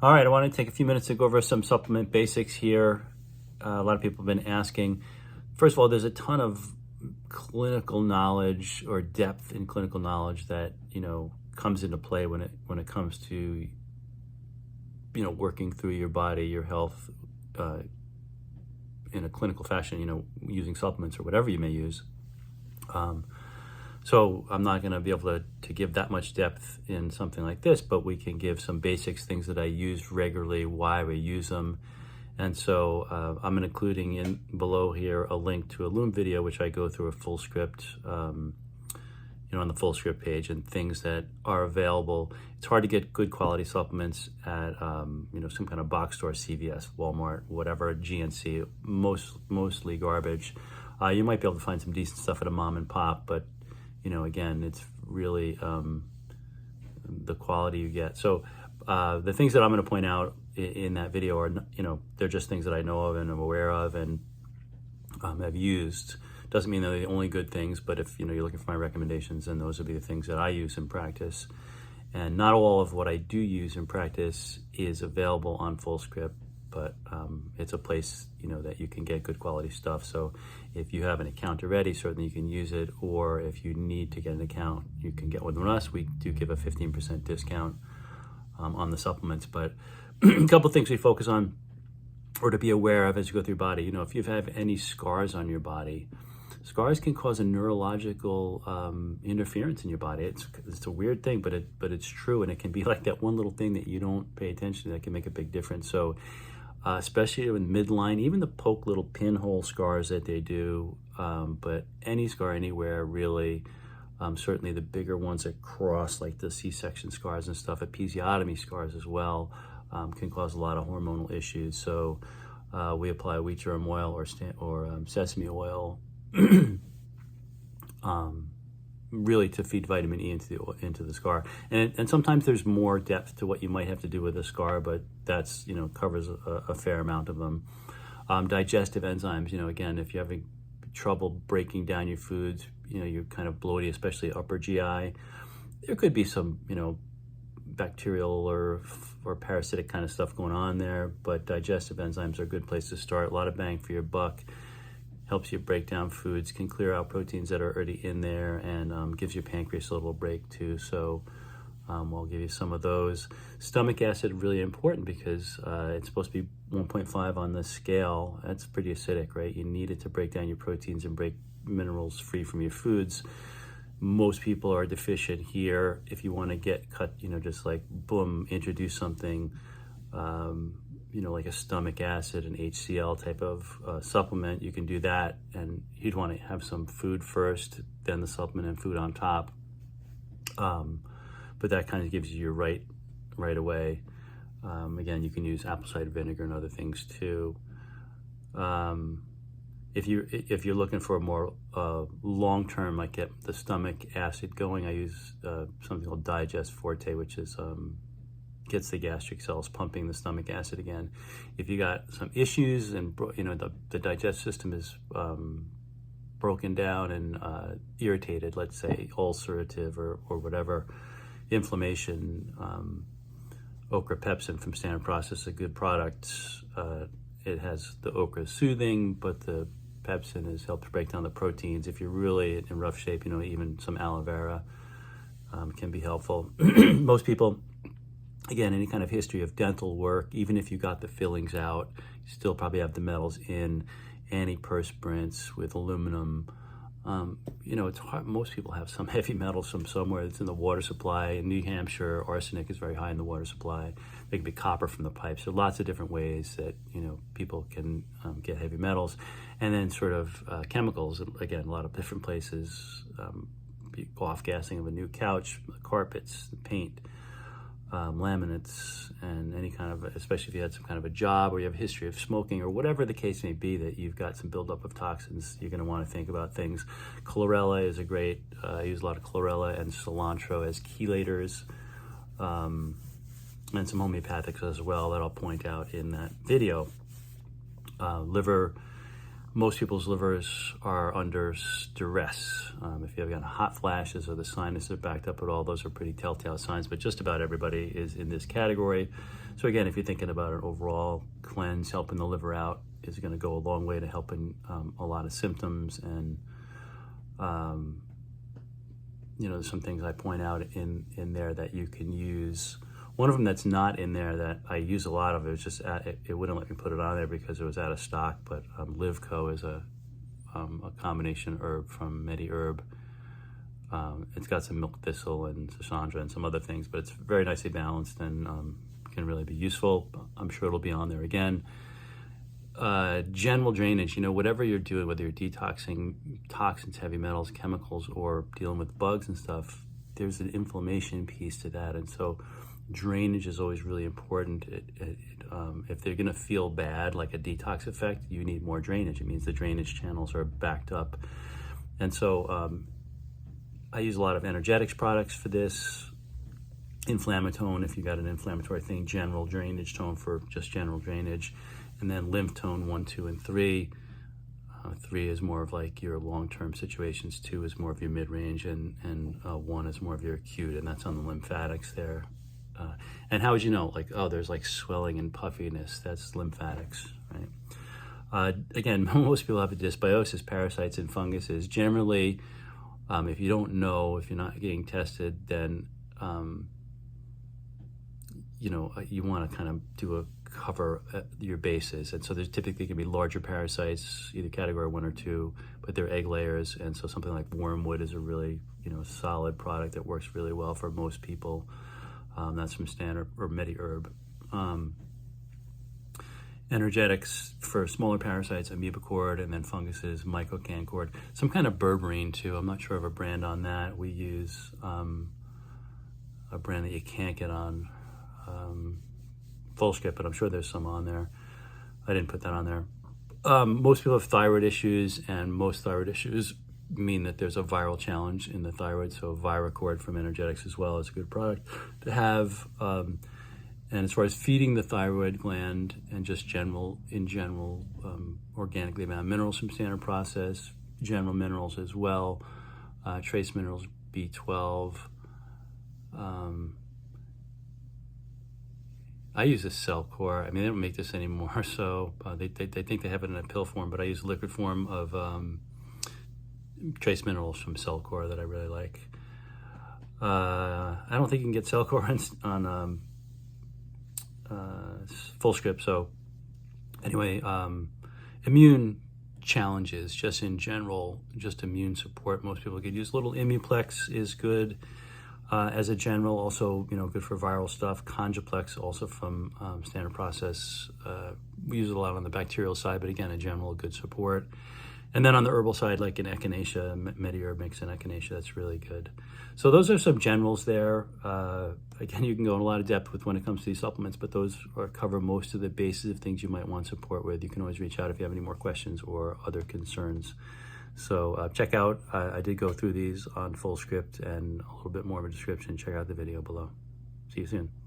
All right, I want to take a few minutes to go over some supplement basics here. A lot of people have been asking. First of all, there's a ton of clinical knowledge or depth in clinical knowledge that comes into play when it comes to working through your body, your health in a clinical fashion. Using supplements or whatever you may use. So I'm not going to be able to give that much depth in something like this, but we can give some basics, things that I use regularly, why we use them. And so I'm including in below here a link to a Loom video, which I go through a full script, on the full script page, and things that are available. It's hard to get good quality supplements at, some kind of box store, CVS, Walmart, whatever, GNC, mostly garbage. You might be able to find some decent stuff at a mom and pop, but again, it's really the quality you get. So the things that I'm going to point out in that video are, they're just things that I know of and I'm aware of and have used. Doesn't mean they're the only good things, but if you're looking for my recommendations, then those would be the things that I use in practice. And not all of what I do use in practice is available on FullScript, but it's a place that you can get good quality stuff. So if you have an account already, certainly you can use it, or if you need to get an account, you can get one with us. We do give a 15% discount on the supplements. But a couple things we focus on or to be aware of as you go through your body. If you have any scars on your body, scars can cause a neurological interference in your body. It's a weird thing, but it's true, and it can be like that one little thing that you don't pay attention to that can make a big difference. So especially in midline, even the poke little pinhole scars that they do, but any scar anywhere really, certainly the bigger ones that cross, like the C-section scars and stuff, episiotomy scars as well, can cause a lot of hormonal issues. So we apply wheat germ oil or sesame oil really to feed vitamin E into the scar, and sometimes there's more depth to what you might have to do with a scar, but that's covers a fair amount of them. Digestive enzymes, again, if you're having trouble breaking down your foods, you're kind of bloated, especially upper GI, there could be some bacterial or parasitic kind of stuff going on there, but digestive enzymes are a good place to start. A lot of bang for your buck. Helps you break down foods, can clear out proteins that are already in there, and gives your pancreas a little break too. So we'll give you some of those. Stomach acid, really important because it's supposed to be 1.5 on the scale. That's pretty acidic, right? You need it to break down your proteins and break minerals free from your foods. Most people are deficient here. If you want to get cut, just like boom, introduce something, like a stomach acid and HCl type of supplement, you can do that, and you'd want to have some food first, then the supplement and food on top. But that kind of gives you your right away. Again, you can use apple cider vinegar and other things too. If you're looking for a more long-term, like get the stomach acid going, I use something called Digest Forte, which is gets the gastric cells pumping the stomach acid again. If you got some issues and the digestive system is broken down and irritated, let's say ulcerative or whatever, inflammation, okra pepsin from Standard Process is a good product. It has the okra soothing, but the pepsin helps break down the proteins. If you're really in rough shape, even some aloe vera can be helpful. Most people, again, any kind of history of dental work, even if you got the fillings out, you still probably have the metals in. Antiperspirants with aluminum. It's hard. Most people have some heavy metals from somewhere. It's in the water supply. In New Hampshire, arsenic is very high in the water supply. There can be copper from the pipes. There are lots of different ways that people can get heavy metals, and then sort of chemicals. Again, a lot of different places. Off gassing of a new couch, carpets, paint. Laminates, and any kind of, especially if you had some kind of a job or you have a history of smoking or whatever the case may be, that you've got some buildup of toxins, you're going to want to think about things. Chlorella is a great, I use a lot of chlorella and cilantro as chelators, and some homeopathics as well that I'll point out in that video. Liver most people's livers are under stress. If you've got hot flashes or the sinuses are backed up at all, those are pretty telltale signs, but just about everybody is in this category. So again, if you're thinking about an overall cleanse, helping the liver out is going to go a long way to helping a lot of symptoms. And there's some things I point out in there that you can use. One of them that's not in there that I use a lot of, it was just it wouldn't let me put it on there because it was out of stock, but Livco is a combination herb from MediHerb. It's got some milk thistle and cilantro and some other things, but it's very nicely balanced and can really be useful. I'm sure it'll be on there again. General drainage, whatever you're doing, whether you're detoxing toxins, heavy metals, chemicals, or dealing with bugs and stuff, there's an inflammation piece to that. And so drainage is always really important. If they're going to feel bad, like a detox effect, you need more drainage. It means the drainage channels are backed up. And so I use a lot of energetics products for this. Inflammatone, if you got an inflammatory thing, general drainage tone for just general drainage, and then lymph tone 1, 2, and 3. 3 is more of like your long-term situations, 2 is more of your mid-range, and 1 is more of your acute, and that's on the lymphatics there. And how would you know? Like, oh, there's like swelling and puffiness. That's lymphatics, right? Again, most people have a dysbiosis, parasites and funguses. Generally, if you don't know, if you're not getting tested, then you want to kind of cover your bases. And so there's typically can be larger parasites, either category 1 or 2, but they're egg layers. And so something like wormwood is a really, solid product that works really well for most people. That's from Standard or MediHerb. Energetics for smaller parasites, amoebicord, and then funguses, mycocancord. Some kind of berberine too. I'm not sure of a brand on that. We use a brand that you can't get on Fullscript, but I'm sure there's some on there. I didn't put that on there. Most people have thyroid issues, and most thyroid issues mean that there's a viral challenge in the thyroid. So Viracord from Energetics as well is a good product to have. And as far as feeding the thyroid gland and just organically bound minerals from Standard Process, general minerals as well, trace minerals, B12. I use a Cellcore. I mean, they don't make this anymore, so they think they have it in a pill form, but I use liquid form of trace minerals from Cellcore that I really like. I don't think you can get Cellcore on Fullscript. So anyway, immune challenges, just in general, just immune support. Most people could use. Little Immuplex is good. As a general, also, good for viral stuff. Conjuplex, also from Standard Process. We use it a lot on the bacterial side, but again, a general good support. And then on the herbal side, like in echinacea, MediHerb makes an echinacea that's really good. So those are some generals there. Again, you can go in a lot of depth with when it comes to these supplements, but those cover most of the bases of things you might want support with. You can always reach out if you have any more questions or other concerns. So check out, I did go through these on Fullscript and a little bit more of a description. Check out the video below. See you soon.